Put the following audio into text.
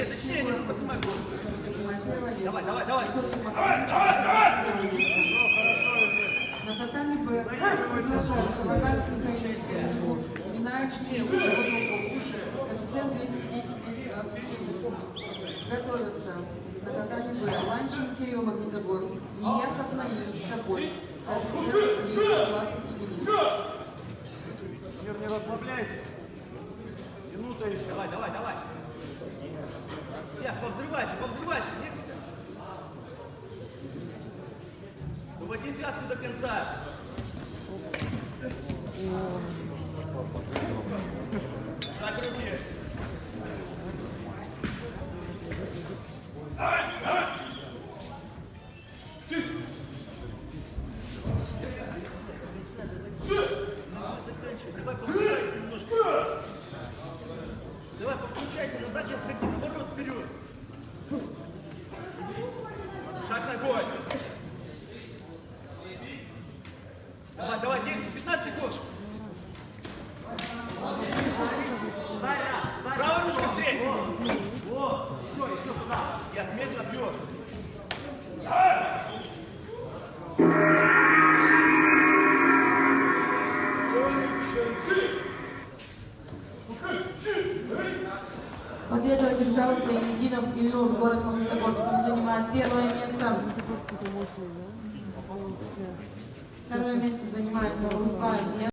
точнее, не поднимай голову. Давай. На татами Б приглашается Вагалов Михаил Никитенко, Минаевский коэффициент 210-220. Готовятся на татами Б Ланчин Кирилл Магнитогорск, Неясов Наиль Шапольск, коэффициент 220 единиц. Не расслабляйся. Минута еще. Давай. Повзрывайся. Доводи связку до конца. Так, руки. Давай повзрывайся немножко. Давай повключайся, назад не отходи, наоборот, вперед. Шаг ногой. Давай, 10-15 секунд. Правая ручка встреть. Вот. Еще сюда. Я медленно бью. Победу одержал Зайнединов Ильнур, город Магнитогорск. Он занимает первое место. Второе место занимает Нурузбаев.